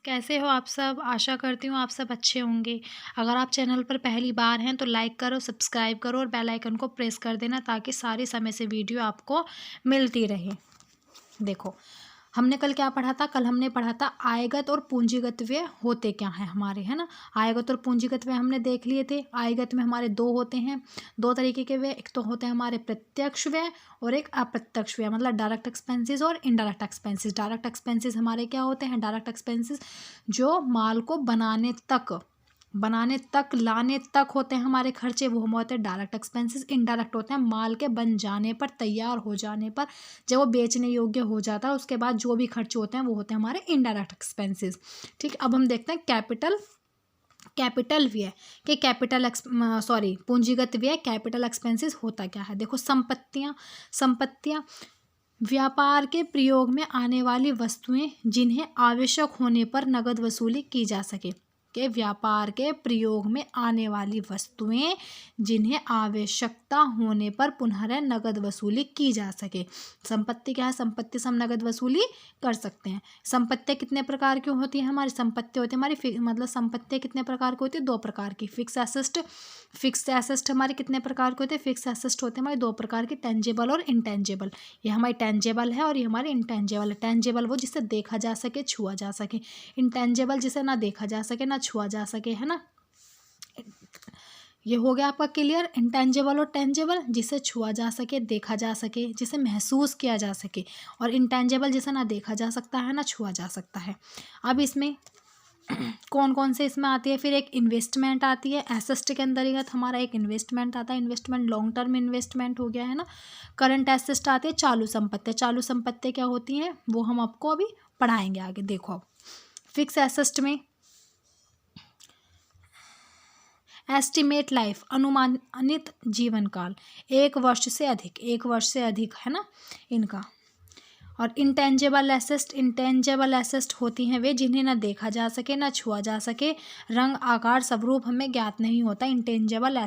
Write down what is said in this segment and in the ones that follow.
कैसे हो आप सब? आशा करती हूँ आप सब अच्छे होंगे। अगर आप चैनल पर पहली बार हैं तो लाइक करो, सब्सक्राइब करो और बेल आइकन को प्रेस कर देना ताकि सारी समय से वीडियो आपको मिलती रहे। देखो, हमने कल क्या पढ़ा था? कल हमने पढ़ा था आयगत और पूंजीगत व्यय होते क्या हैं हमारे, है ना। आयगत और पूंजीगत व्यय हमने देख लिए थे। आयगत में हमारे दो होते हैं, दो तरीके के व्यय। एक तो होते हैं हमारे प्रत्यक्ष व्यय और एक अप्रत्यक्ष व्यय, मतलब डायरेक्ट एक्सपेंसेस और इनडायरेक्ट एक्सपेंसेस। डायरेक्ट एक्सपेंसेस हमारे क्या होते हैं? डायरेक्ट एक्सपेंसेस जो माल को बनाने तक लाने तक होते हैं हमारे खर्चे, वो हम होते हैं डायरेक्ट एक्सपेंसेस। इनडायरेक्ट होते हैं माल के बन जाने पर, तैयार हो जाने पर, जब वो बेचने योग्य हो जाता है उसके बाद जो भी खर्चे होते हैं वो होते हैं हमारे इनडायरेक्ट एक्सपेंसेस। ठीक, अब हम देखते हैं कैपिटल व्यय कि पूंजीगत व्यय कैपिटल एक्सपेंसेस होता क्या है। देखो, संपत्तियां व्यापार के प्रयोग में आने वाली वस्तुएं जिन्हें आवश्यक होने पर नगद वसूली की जा सके। के व्यापार के प्रयोग में आने वाली वस्तुएं जिन्हें आवश्यकता होने पर पुनः नगद वसूली की जा सके। संपत्ति क्या है? संपत्ति से हम नगद वसूली कर सकते हैं। संपत्तियां कितने प्रकार की होती है? हमारी संपत्ति होती है मतलब संपत्तियां कितने प्रकार की होती है? दो प्रकार की। फिक्स एसेस्ट हमारे कितने प्रकार के होते हैं? फिक्स एसेस्ट होते हैं हमारे दो प्रकार के, टेंजेबल और इनटेंजेबल। ये हमारी टेंजेबल है और ये हमारी इनटेंजेबल है। टेंजेबल वो जिसे देखा जा सके, छुआ जा सके। इनटेंजेबल जिसे ना देखा जा सके ना छुआ जा सके, है ना। ये हो गया आपका क्लियर। इंटेंजेबल और टेंजेबल जिसे छुआ जा सके, देखा जा सके, जिसे महसूस किया जा सके, और इंटेंजेबल जिसे ना देखा जा सकता है ना छुआ जा सकता है। अब इसमें कौन कौन से इसमें आती है? फिर एक इन्वेस्टमेंट आती है। एसेस्ट के अंतर्गत हमारा एक इन्वेस्टमेंट आता है। इन्वेस्टमेंट लॉन्ग टर्म इन्वेस्टमेंट हो गया, है ना। करंट एसेस्ट आते हैं। चालू संपत्ति। चालू संपत्ति क्या होती हैं वो हम आपको अभी पढ़ाएंगे आगे। देखो, अब फिक्स एसेस्ट में एस्टिमेट लाइफ, अनुमानित जीवन काल, 1 वर्ष से अधिक, है ना इनका। और इंटेंजेबल एसेस्ट होती हैं वे जिन्हें ना देखा जा सके ना छुआ जा सके, रंग आकार स्वरूप हमें ज्ञात नहीं होता। इंटेंजेबल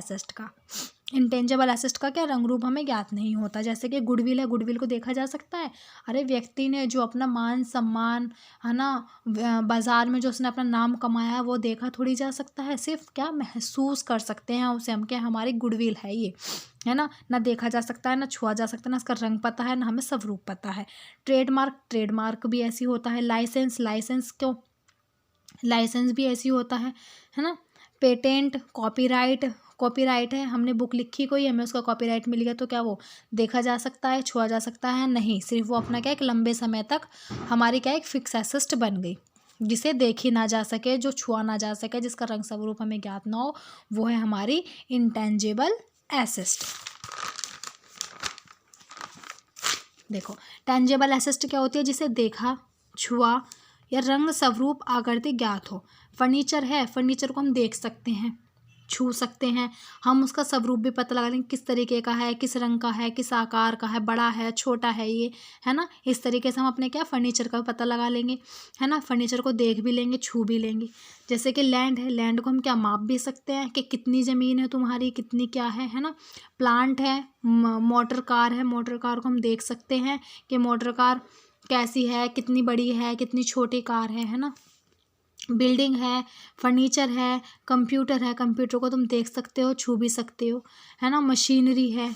एसेस्ट का क्या? रंग रूप हमें ज्ञात नहीं होता। जैसे कि गुडविल है, गुडविल को देखा जा सकता है? अरे व्यक्ति ने जो अपना मान सम्मान, है ना, बाजार में जो उसने अपना नाम कमाया है वो देखा थोड़ी जा सकता है। सिर्फ क्या महसूस कर सकते हैं उसे हम, क्या हमारी गुडविल है ये, है ना देखा जा सकता है ना छुआ जा सकता है, ना इसका रंग पता है ना हमें स्वरूप पता है। ट्रेडमार्क भी ऐसी होता है। लाइसेंस भी ऐसी होता है ना। पेटेंट, कॉपीराइट है, हमने बुक लिखी कोई, हमें उसका कॉपीराइट मिल गया तो क्या वो देखा जा सकता है, छुआ जा सकता है? नहीं, सिर्फ वो अपना क्या एक लंबे समय तक हमारी क्या एक फिक्स एसेस्ट बन गई, जिसे देखी ना जा सके, जो छुआ ना जा सके, जिसका रंग स्वरूप हमें ज्ञात ना हो, वो है हमारी इंटेंजिबल एसेस्ट। देखो, टेंजेबल एसेस्ट क्या होती है? जिसे देखा, छुआ या रंग स्वरूप आकृति ज्ञात हो। फर्नीचर है, फर्नीचर को हम देख सकते हैं, छू सकते हैं, हम उसका स्वरूप भी पता लगा लेंगे, किस तरीके का है, किस रंग का है, किस आकार का है, बड़ा है, छोटा है, ये है ना। इस तरीके से हम अपने क्या फर्नीचर का पता लगा लेंगे, है ना। फर्नीचर को देख भी लेंगे, छू भी लेंगे। जैसे कि लैंड है, लैंड को हम क्या माप भी सकते हैं कि कितनी ज़मीन है तुम्हारी, कितनी क्या है ना। प्लांट है, मोटर कार है, मोटर कार को हम देख सकते हैं कि मोटर कार कैसी है, कितनी बड़ी है, कितनी छोटी कार है ना। बिल्डिंग है, फर्नीचर है, कंप्यूटर है, कंप्यूटर को तुम देख सकते हो, छू भी सकते हो, है ना। मशीनरी है।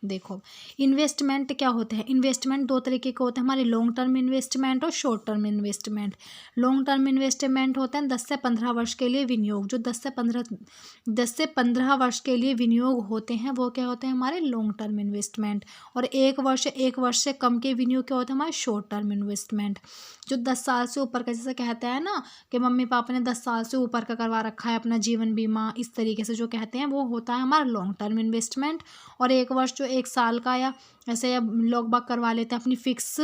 देखो, इन्वेस्टमेंट क्या होते हैं? इन्वेस्टमेंट दो तरीके के होते हैं हमारे, लॉन्ग टर्म इन्वेस्टमेंट और short term investment. Long term investment होते हैं 10 से 15 वर्ष के लिए विनियोग, जो 10 से 15 वर्ष के लिए विनियोग होते हैं वो क्या होते हैं? हमारे लॉन्ग टर्म इन्वेस्टमेंट। और 1 वर्ष से कम के विनियोग क्या होते हैं? हमारे शॉर्ट टर्म इन्वेस्टमेंट। जो 10 साल से ऊपर का, जैसे कहते हैं ना कि मम्मी पापा ने 10 साल से ऊपर का करवा रखा है अपना जीवन बीमा, इस तरीके से जो कहते हैं वो होता है हमारा लॉन्ग टर्म इन्वेस्टमेंट। और 1 वर्ष जो 1 साल का या ऐसे लोग बाग करवा लेते हैं अपनी फिक्स,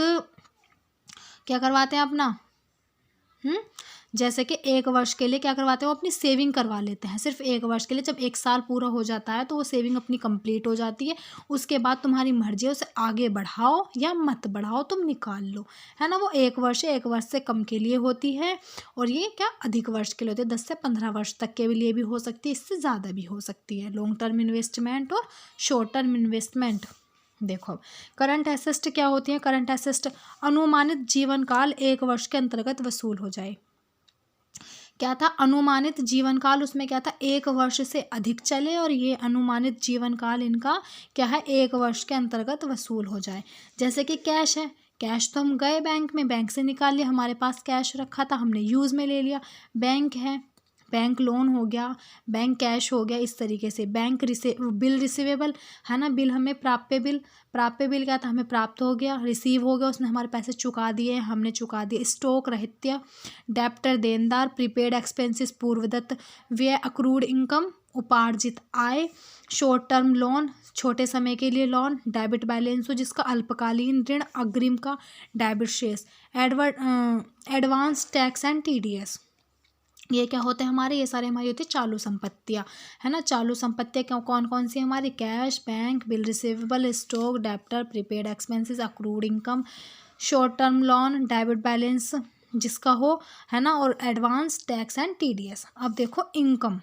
क्या करवाते हैं अपना, जैसे कि 1 वर्ष के लिए क्या करवाते हैं वो अपनी सेविंग करवा लेते हैं सिर्फ 1 वर्ष के लिए। जब 1 साल पूरा हो जाता है तो वो सेविंग अपनी कंप्लीट हो जाती है। उसके बाद तुम्हारी मर्जी है उसे आगे बढ़ाओ या मत बढ़ाओ, तुम निकाल लो, है ना। वो 1 वर्ष से कम के लिए होती है और ये क्या अधिक वर्ष के लिए होती है, 10 से 15 वर्ष तक के लिए भी हो सकती है, इससे ज़्यादा भी हो सकती है। लॉन्ग टर्म इन्वेस्टमेंट और शॉर्ट टर्म इन्वेस्टमेंट। देखो, करंट एसेस्ट क्या होती है? करंट एसेस्ट अनुमानित जीवन काल 1 वर्ष के अंतर्गत वसूल हो जाए। क्या था, अनुमानित जीवन काल उसमें क्या था, 1 वर्ष से अधिक चले और ये अनुमानित जीवन काल इनका क्या है, 1 वर्ष के अंतर्गत वसूल हो जाए। जैसे कि कैश है, कैश तो हम गए बैंक में, बैंक से निकाल लिया, हमारे पास कैश रखा था, हमने यूज़ में ले लिया। बैंक है, बैंक लोन हो गया, बैंक कैश हो गया, इस तरीके से। बैंक बिल रिसीवेबल है ना, बिल हमें प्राप्य बिल क्या था, हमें प्राप्त हो गया, रिसीव हो गया, उसने हमारे पैसे चुका दिए, हमने चुका दिए। स्टॉक रहत्य, डेप्टर देनदार, प्रीपेड एक्सपेंसेस पूर्वदत्त व्यय, अक्रूड इनकम उपार्जित आय, शॉर्ट टर्म लोन छोटे समय के लिए लोन, डेबिट बैलेंस हो जिसका अल्पकालीन ऋण, अग्रिम का डेबिट शेष, एडवांस टैक्स एंड टीडीएस। ये क्या होते हैं हमारे, ये सारे हमारी होती है चालू संपत्तियाँ, है ना। चालू संपत्तियाँ क्यों, कौन कौन सी हमारी, cash, bank, bill receivable, stock, debtor, prepaid expenses, accrued income, short term loan, debit balance जिसका हो, है ना, और एडवांस टैक्स एंड टीडीएस। अब देखो इनकम,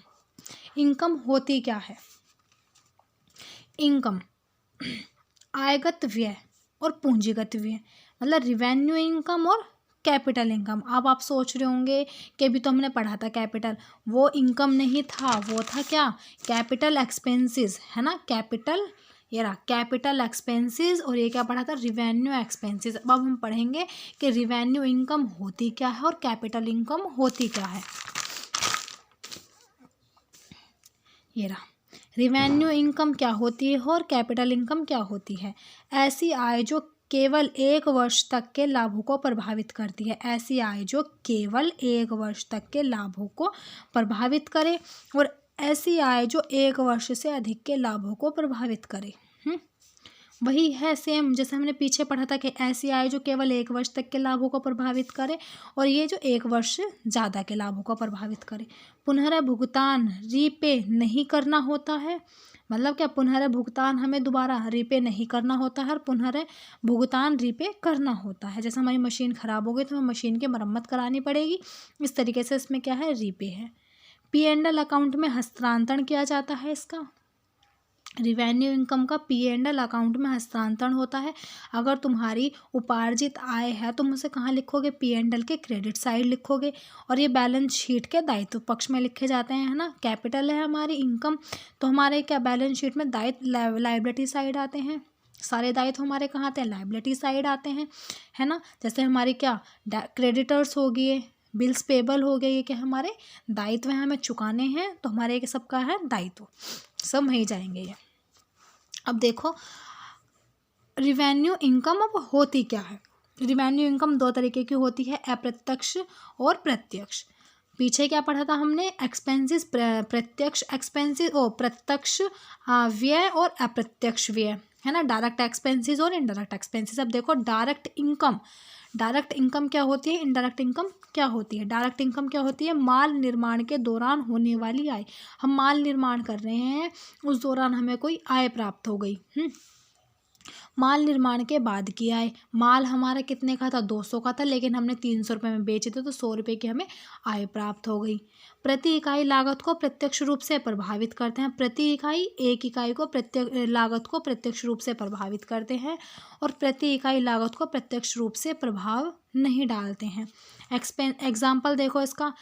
इनकम होती क्या है, इनकम आयगत व्यय और पूंजीगत व्यय, मतलब रिवेन्यू इनकम और कैपिटल इनकम। अब आप सोच रहे होंगे कि अभी तो हमने पढ़ा था कैपिटल, वो इनकम नहीं था, वो था क्या, कैपिटल एक्सपेंसेस, है ना, कैपिटल, ये रहा कैपिटल एक्सपेंसेस, और ये क्या पढ़ा था, रिवेन्यू एक्सपेंसेस। अब हम पढ़ेंगे कि रिवेन्यू इनकम होती क्या है और कैपिटल इनकम होती क्या है। ये रहा, रिवेन्यू इनकम क्या होती है और कैपिटल इनकम क्या होती है। ऐसी आय जो केवल 1 वर्ष तक के लाभों को प्रभावित करती है, ऐसी आय जो केवल 1 वर्ष तक के लाभों को प्रभावित करे, और ऐसी आय जो 1 वर्ष से अधिक के लाभों को प्रभावित करे। वही है सेम जैसे हमने पीछे पढ़ा था कि ऐसी आय जो केवल 1 वर्ष तक के लाभों को प्रभावित करे, और ये जो 1 वर्ष से ज़्यादा के लाभों को प्रभावित करे। पुनर्भुगतान रीपे नहीं करना होता है, मतलब क्या, पुनर्भुगतान हमें दोबारा रीपे नहीं करना होता है, और पुनर्भुगतान रीपे करना होता है। जैसे हमारी मशीन ख़राब हो गई तो हमें मशीन की मरम्मत करानी पड़ेगी, इस तरीके से इसमें क्या है, रीपे है। P&L अकाउंट में हस्तांतरण किया जाता है, इसका रिवेन्यू इनकम का P&L अकाउंट में हस्तांतरण होता है। अगर तुम्हारी उपार्जित आय है तुम उसे कहाँ लिखोगे, P&L के क्रेडिट साइड लिखोगे, और ये बैलेंस शीट के दायित्व पक्ष में लिखे जाते हैं, है ना। कैपिटल है हमारी इनकम, तो हमारे क्या बैलेंस शीट में दायित्व लाइबिलिटी साइड आते हैं, सारे दायित्व हमारे कहाँ आते हैं, लाइबिलिटी साइड आते हैं, है ना। जैसे हमारी क्या क्रेडिटर्स हो गए, बिल्स पेबल हो गए, ये क्या हमारे दायित्व हैं, हमें चुकाने हैं, तो हमारे ये सबका है दायित्व, सब वहीं जाएंगे ये। अब देखो रिवेन्यू इनकम अब होती क्या है। रिवेन्यू इनकम 2 तरीके की होती है, अप्रत्यक्ष और प्रत्यक्ष। पीछे क्या पढ़ा था हमने, एक्सपेंसेस, प्रत्यक्ष एक्सपेंसेस, प्रत्यक्ष व्यय और अप्रत्यक्ष व्यय, है ना, डायरेक्ट एक्सपेंसेस और इनडायरेक्ट एक्सपेंसेस। अब देखो डायरेक्ट इनकम क्या होती है, इनडायरेक्ट इनकम क्या होती है। डायरेक्ट इनकम क्या होती है, माल निर्माण के दौरान होने वाली आय। हम माल निर्माण कर रहे हैं, उस दौरान हमें कोई आय प्राप्त हो गई, माल निर्माण के बाद की आय। माल हमारा कितने का था, 200 का था, लेकिन हमने 300 रुपये में बेचे थे, तो 100 रुपये की हमें आय प्राप्त हो गई। प्रति इकाई लागत को प्रत्यक्ष रूप से प्रभावित करते हैं, प्रति इकाई, एक इकाई को लागत को प्रत्यक्ष रूप से प्रभावित करते हैं, और प्रति इकाई लागत को प्रत्यक्ष रूप से प्रभाव नहीं डालते हैं। एग्जाम्पल देखो इसका,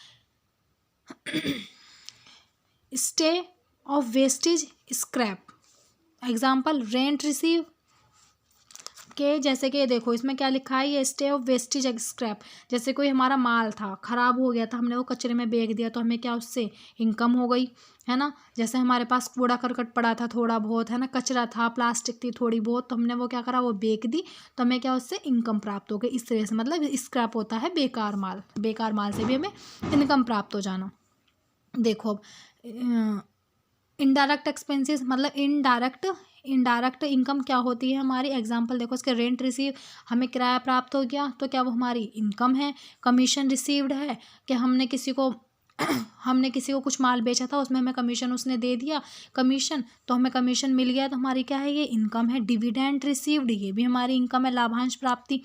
stay of wastage scrap, example rent receive के, जैसे कि देखो इसमें क्या लिखा है, ये स्टे ऑफ वेस्टेज स्क्रैप, जैसे कोई हमारा माल था, ख़राब हो गया था, हमने वो कचरे में बेच दिया, तो हमें क्या उससे इनकम हो गई, है ना। जैसे हमारे पास कूड़ा करकट पड़ा था थोड़ा बहुत, है ना, कचरा था, प्लास्टिक थी थोड़ी बहुत, तो हमने वो क्या करा, वो बेच दी, तो हमें क्या उससे इनकम प्राप्त हो गई। इस तरह से मतलब स्क्रैप होता है बेकार माल, बेकार माल से भी हमें इनकम प्राप्त हो जाना। देखो अब इनडायरेक्ट एक्सपेंसेस, मतलब इनडायरेक्ट इनकम क्या होती है हमारी। एग्जांपल देखो इसके, रेंट रिसीव, हमें किराया प्राप्त हो गया, तो क्या वो हमारी इनकम है। कमीशन रिसीव्ड है कि हमने किसी को कुछ माल बेचा था, उसमें हमें कमीशन उसने दे दिया, कमीशन, तो हमें कमीशन मिल गया, तो हमारी क्या है, ये इनकम है। डिविडेंड रिसीव्ड, ये भी हमारी इनकम है, लाभांश प्राप्ति।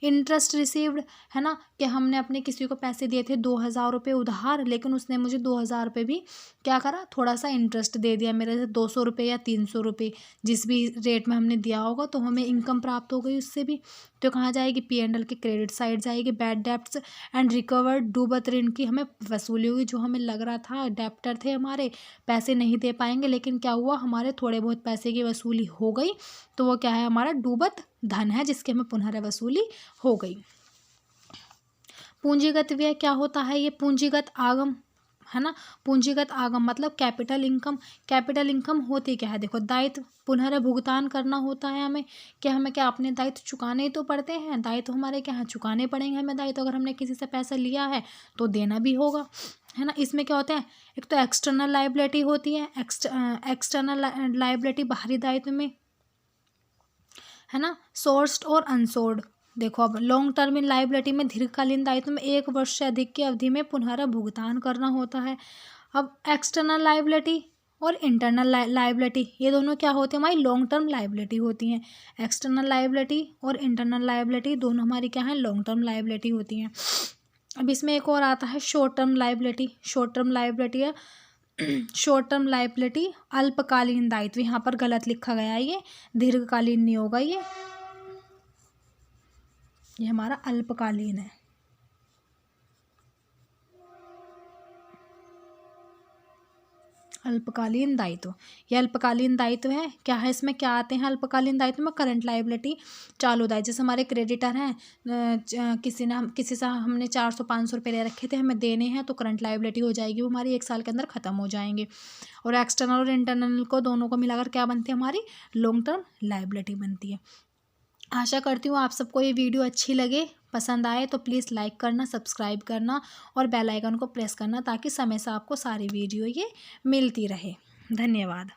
इंटरेस्ट रिसीव्ड, है ना, कि हमने अपने किसी को पैसे दिए थे 2000 रुपये उधार, लेकिन उसने मुझे 2000 रुपये भी क्या करा, थोड़ा सा इंटरेस्ट दे दिया मेरे से, 200 रुपये या 300 रुपये, जिस भी रेट में हमने दिया होगा, तो हमें इनकम प्राप्त हो गई उससे भी। तो कहाँ जाएगी, P&L के क्रेडिट साइड जाएगी। बैड डेब्ट्स एंड रिकवर्ड डूबत ऋण की हमें वसूली हुई, हुई, जो हमें लग रहा था डेप्टर थे हमारे, पैसे नहीं दे पाएंगे, लेकिन क्या हुआ, हमारे थोड़े बहुत पैसे की वसूली हो गई। तो वो क्या है, हमारा डूबत धन है जिसकी हमें पुनः वसूली हो गई। पूंजीगत व्यय क्या होता है, ये पूंजीगत आगम है ना। पूंजीगत आगम मतलब कैपिटल इनकम। कैपिटल इनकम होती क्या है, देखो दायित्व पुनः भुगतान करना होता है हमें, कि हमें क्या अपने दायित्व चुकाने ही तो पड़ते हैं, दायित्व हमारे क्या है, चुकाने पड़ेंगे हमें दायित्व। अगर हमने किसी से पैसा लिया है तो देना भी होगा, है ना। इसमें क्या होता है, एक तो एक्सटर्नल लायबिलिटी होती है, एक्सटर्नल लायबिलिटी बाहरी दायित्व में, है ना, सोर्स्ड और अनसोर्ड। देखो अब लॉन्ग टर्म इन लायबिलिटी में दीर्घकालीन दायित्व में 1 वर्ष से अधिक की अवधि में पुनः भुगतान करना होता है। अब एक्सटर्नल लायबिलिटी और इंटरनल लायबिलिटी, ये दोनों क्या होती है, हमारी लॉन्ग टर्म लायबिलिटी होती हैं। एक्सटर्नल लायबिलिटी और इंटरनल लायबिलिटी दोनों हमारी क्या है, लॉन्ग टर्म लायबिलिटी होती हैं। अब इसमें एक और आता है short term liability. Short term liability है शॉर्ट टर्म लायबिलिटी अल्पकालीन दायित्व, यहाँ पर गलत लिखा गया है, ये दीर्घकालीन नहीं होगा, ये हमारा अल्पकालीन है। अल्पकालीन दायित्व, ये अल्पकालीन दायित्व है। क्या है, इसमें क्या आते हैं अल्पकालीन दायित्व में, करंट लायबिलिटी, चालू दायित्व। जैसे हमारे क्रेडिटर हैं, किसी से हमने 400-500 रुपये ले रखे थे, हमें देने हैं, तो करंट लायबिलिटी हो जाएगी, वो हमारी 1 साल के अंदर ख़त्म हो जाएंगे। और एक्सटर्नल और इंटरनल को दोनों को मिलाकर क्या बनती है, हमारी लॉन्ग टर्म लायबिलिटी बनती है। आशा करती हूँ आप सबको ये वीडियो अच्छी लगे, पसंद आए तो प्लीज़ लाइक करना, सब्सक्राइब करना और बेल आइकन को प्रेस करना, ताकि समय से आपको सारी वीडियो ये मिलती रहे। धन्यवाद।